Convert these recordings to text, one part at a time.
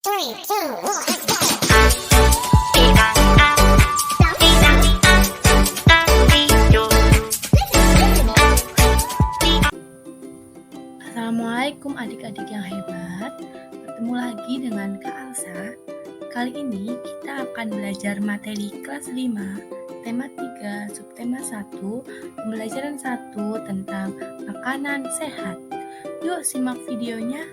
3, 2, 1, let's go! Assalamualaikum adik-adik yang hebat. Bertemu lagi dengan Kak Alsa. Kali ini kita akan belajar materi kelas 5, tema 3, subtema 1, pembelajaran 1 tentang makanan sehat. Yuk simak videonya.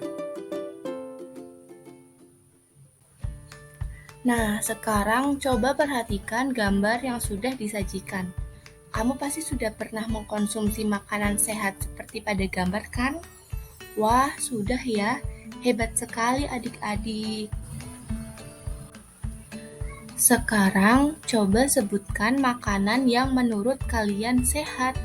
Nah, sekarang coba perhatikan gambar yang sudah disajikan. Kamu pasti sudah pernah mengkonsumsi makanan sehat seperti pada gambar kan? Wah, sudah ya. Hebat sekali adik-adik. Sekarang coba sebutkan makanan yang menurut kalian sehat.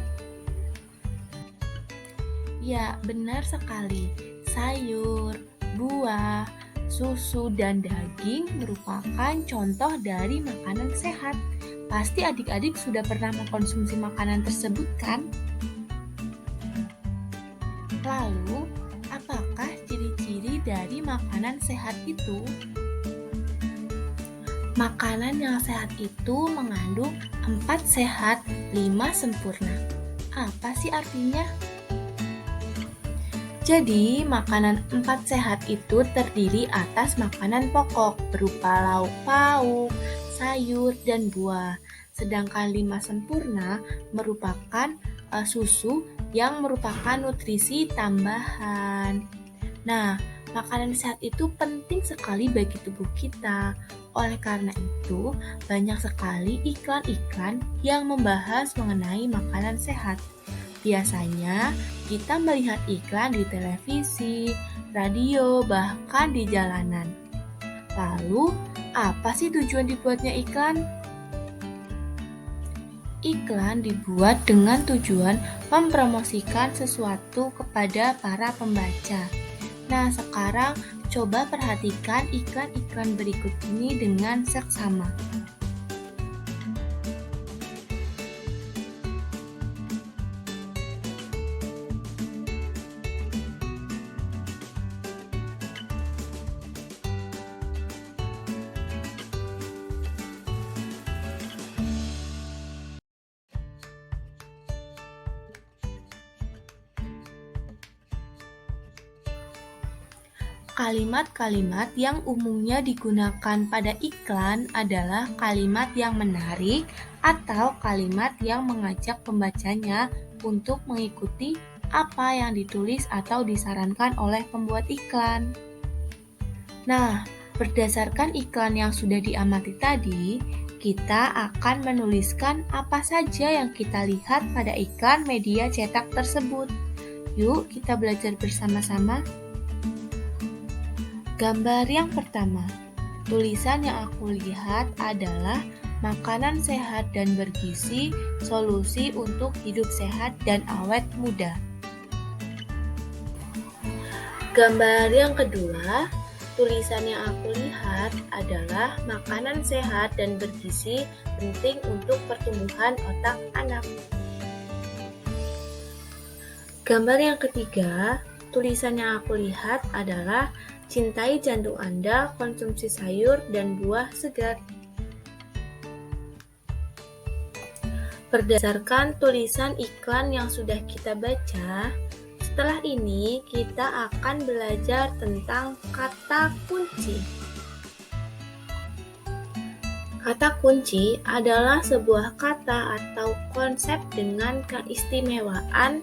Ya, benar sekali. Sayur, buah, susu, dan daging merupakan contoh dari makanan sehat. Pasti adik-adik sudah pernah mengkonsumsi makanan tersebut kan? Lalu, apakah ciri-ciri dari makanan sehat itu? Makanan yang sehat itu mengandung 4 sehat, 5 sempurna. Apa sih artinya? Jadi, makanan 4 sehat itu terdiri atas makanan pokok berupa lauk pauk, sayur, dan buah. Sedangkan 5 sempurna merupakan susu yang merupakan nutrisi tambahan. Nah, makanan sehat itu penting sekali bagi tubuh kita. Oleh karena itu, banyak sekali iklan-iklan yang membahas mengenai makanan sehat. Biasanya, kita melihat iklan di televisi, radio, bahkan di jalanan. Lalu, apa sih tujuan dibuatnya iklan? Iklan dibuat dengan tujuan mempromosikan sesuatu kepada para pembaca. Nah, sekarang coba perhatikan iklan-iklan berikut ini dengan seksama. Kalimat-kalimat yang umumnya digunakan pada iklan adalah kalimat yang menarik atau kalimat yang mengajak pembacanya untuk mengikuti apa yang ditulis atau disarankan oleh pembuat iklan. Nah, berdasarkan iklan yang sudah diamati tadi, kita akan menuliskan apa saja yang kita lihat pada iklan media cetak tersebut. Yuk, kita belajar bersama-sama. Gambar yang pertama, tulisan yang aku lihat adalah makanan sehat dan bergizi, solusi untuk hidup sehat dan awet muda. Gambar yang kedua, tulisan yang aku lihat adalah makanan sehat dan bergizi penting untuk pertumbuhan otak anak. Gambar yang ketiga, tulisan yang aku lihat adalah cintai jantung Anda, konsumsi sayur dan buah segar. Berdasarkan tulisan iklan yang sudah kita baca, setelah ini kita akan belajar tentang kata kunci. Kata kunci adalah sebuah kata atau konsep dengan keistimewaan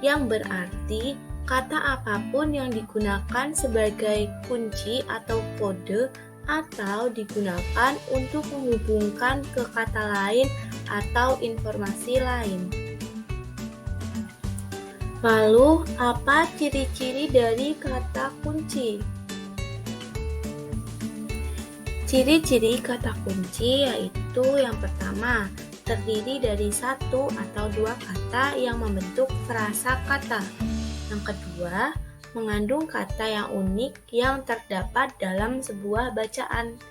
yang berarti kata apapun yang digunakan sebagai kunci atau kode atau digunakan untuk menghubungkan ke kata lain atau informasi lain. Lalu, apa ciri-ciri dari kata kunci? Ciri-ciri kata kunci yaitu yang pertama, terdiri dari satu atau dua kata yang membentuk frasa kata. Yang kedua, mengandung kata yang unik yang terdapat dalam sebuah bacaan.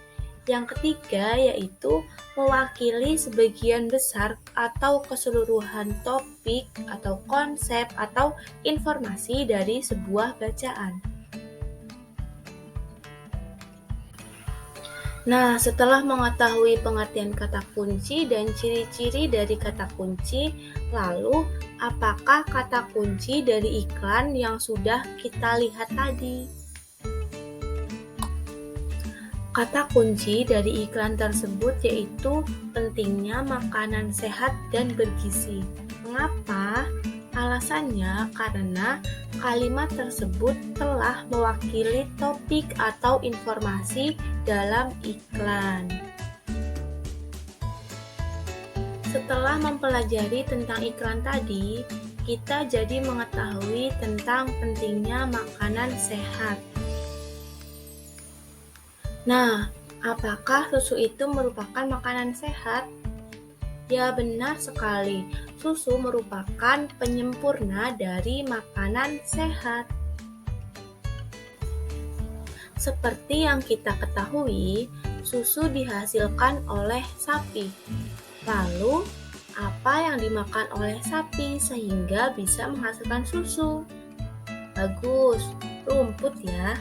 Yang ketiga, yaitu mewakili sebagian besar atau keseluruhan topik atau konsep atau informasi dari sebuah bacaan. Nah, setelah mengetahui pengertian kata kunci dan ciri-ciri dari kata kunci, lalu apakah kata kunci dari iklan yang sudah kita lihat tadi? Kata kunci dari iklan tersebut yaitu pentingnya makanan sehat dan bergizi. Mengapa? Alasannya karena kalimat tersebut telah mewakili topik atau informasi dalam iklan. Setelah mempelajari tentang iklan tadi, kita jadi mengetahui tentang pentingnya makanan sehat. Nah, apakah susu itu merupakan makanan sehat? Ya, benar sekali. Susu merupakan penyempurna dari makanan sehat. Seperti yang kita ketahui, susu dihasilkan oleh sapi. Lalu, apa yang dimakan oleh sapi sehingga bisa menghasilkan susu? Bagus, rumput ya.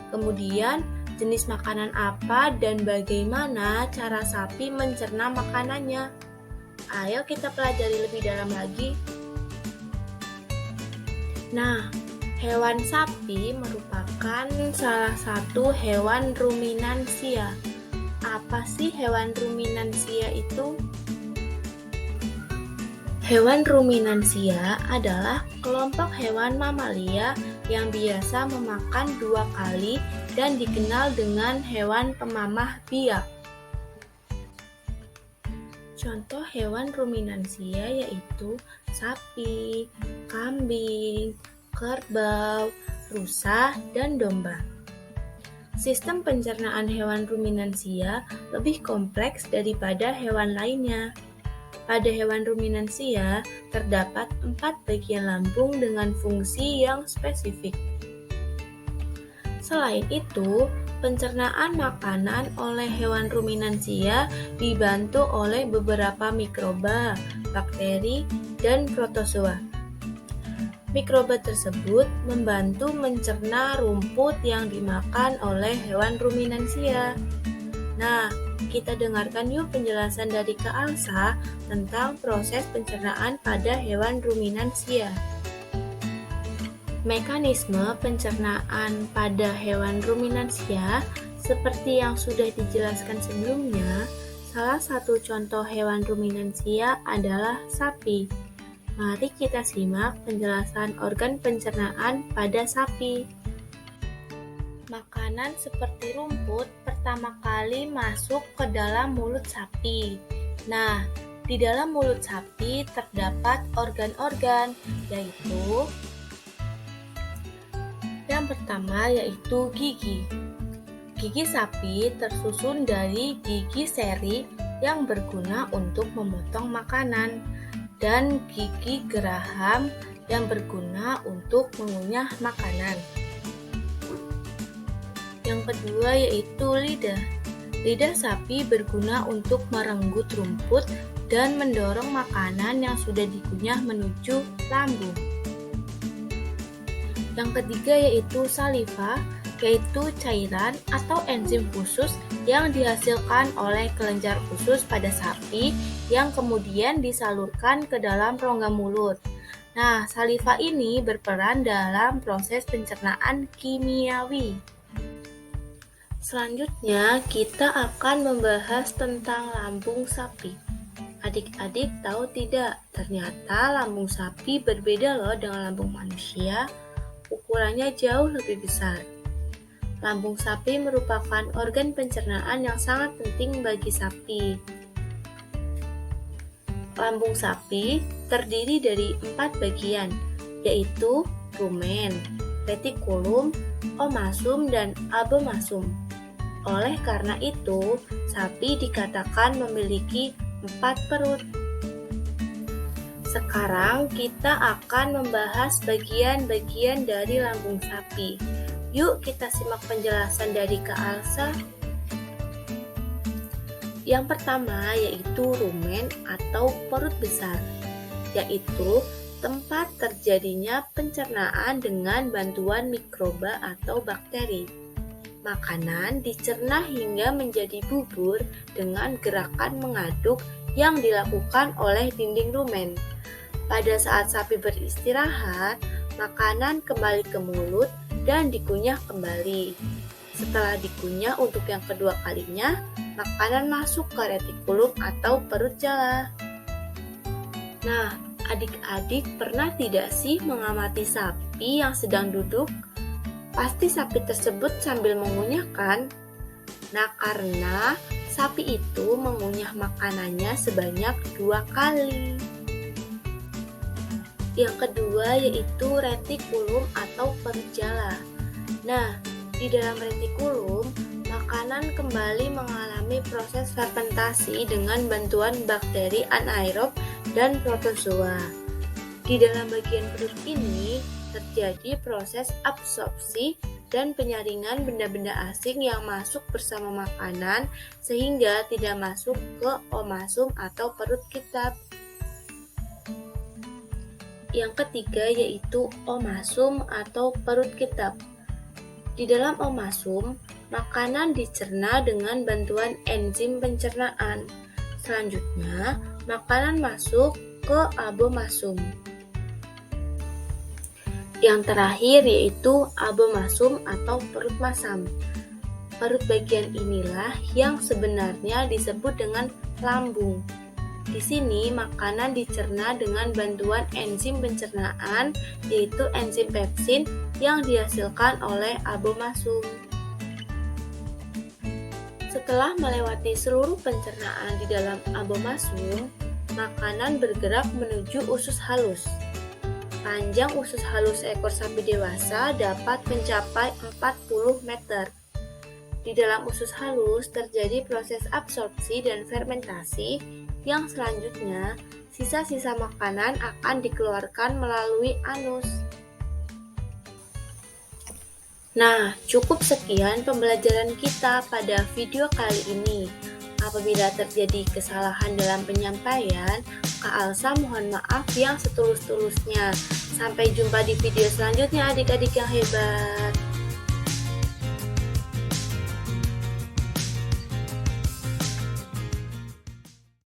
Kemudian, jenis makanan apa dan bagaimana cara sapi mencerna makanannya? Ayo kita pelajari lebih dalam lagi. Nah, hewan sapi merupakan salah satu hewan ruminansia. Apa sih hewan ruminansia itu? Hewan ruminansia adalah kelompok hewan mamalia yang biasa memakan 2 kali dan dikenal dengan hewan pemamah biak. Contoh hewan ruminansia yaitu sapi, kambing, kerbau, rusa, dan domba. Sistem pencernaan hewan ruminansia lebih kompleks daripada hewan lainnya. Pada hewan ruminansia, terdapat 4 bagian lambung dengan fungsi yang spesifik. Selain itu, pencernaan makanan oleh hewan ruminansia dibantu oleh beberapa mikroba, bakteri, dan protozoa. Mikroba tersebut membantu mencerna rumput yang dimakan oleh hewan ruminansia. Nah, kita dengarkan yuk penjelasan dari Kak Alsa tentang proses pencernaan pada hewan ruminansia. Mekanisme pencernaan pada hewan ruminansia seperti yang sudah dijelaskan sebelumnya, salah satu contoh hewan ruminansia adalah sapi. Mari kita simak penjelasan organ pencernaan pada sapi. Makanan seperti rumput pertama kali masuk ke dalam mulut sapi. Nah, di dalam mulut sapi terdapat organ-organ, yaitu yang pertama yaitu gigi. Gigi sapi tersusun dari gigi seri yang berguna untuk memotong makanan dan gigi geraham yang berguna untuk mengunyah makanan. Yang kedua yaitu lidah. Lidah sapi berguna untuk merenggut rumput dan mendorong makanan yang sudah dikunyah menuju lambung. Yang ketiga yaitu saliva, yaitu cairan atau enzim khusus yang dihasilkan oleh kelenjar khusus pada sapi yang kemudian disalurkan ke dalam rongga mulut. Nah, saliva ini berperan dalam proses pencernaan kimiawi. Selanjutnya, kita akan membahas tentang lambung sapi. Adik-adik tahu tidak, ternyata lambung sapi berbeda loh dengan lambung manusia. Ukurannya jauh lebih besar. Lambung sapi merupakan organ pencernaan yang sangat penting bagi sapi. Lambung sapi terdiri dari 4 bagian, yaitu rumen, retikulum, omasum, dan abomasum. Oleh karena itu, sapi dikatakan memiliki 4 perut. Sekarang kita akan membahas bagian-bagian dari lambung sapi. Yuk kita simak penjelasan dari Kak Alsa. Yang pertama yaitu rumen atau perut besar, yaitu tempat terjadinya pencernaan dengan bantuan mikroba atau bakteri. Makanan dicerna hingga menjadi bubur dengan gerakan mengaduk yang dilakukan oleh dinding rumen. Pada saat sapi beristirahat, makanan kembali ke mulut dan dikunyah kembali. Setelah dikunyah untuk yang kedua kalinya, makanan masuk ke retikulum atau perut jala. Nah, adik-adik pernah tidak sih mengamati sapi yang sedang duduk? Pasti sapi tersebut sambil mengunyah kan? Nah, karena sapi itu mengunyah makanannya sebanyak 2 kali. Yang kedua yaitu retikulum atau perut jala. Nah, di dalam retikulum, makanan kembali mengalami proses fermentasi dengan bantuan bakteri anaerob dan protozoa. Di dalam bagian perut ini terjadi proses absorpsi dan penyaringan benda-benda asing yang masuk bersama makanan sehingga tidak masuk ke omasum atau perut kita. Yang ketiga yaitu omasum atau perut kitab. Di dalam omasum, makanan dicerna dengan bantuan enzim pencernaan. Selanjutnya, makanan masuk ke abomasum. Yang terakhir yaitu abomasum atau perut masam. Perut bagian inilah yang sebenarnya disebut dengan lambung. Di sini makanan dicerna dengan bantuan enzim pencernaan yaitu enzim pepsin yang dihasilkan oleh abomasum. Setelah melewati seluruh pencernaan di dalam abomasum, makanan bergerak menuju usus halus. Panjang usus halus ekor sapi dewasa dapat mencapai 40 meter. Di dalam usus halus terjadi proses absorpsi dan fermentasi yang selanjutnya sisa-sisa makanan akan dikeluarkan melalui anus. Nah, cukup sekian pembelajaran kita pada video kali ini. Apabila terjadi kesalahan dalam penyampaian, Kak Alsa mohon maaf yang setulus-tulusnya. Sampai jumpa di video selanjutnya adik-adik yang hebat.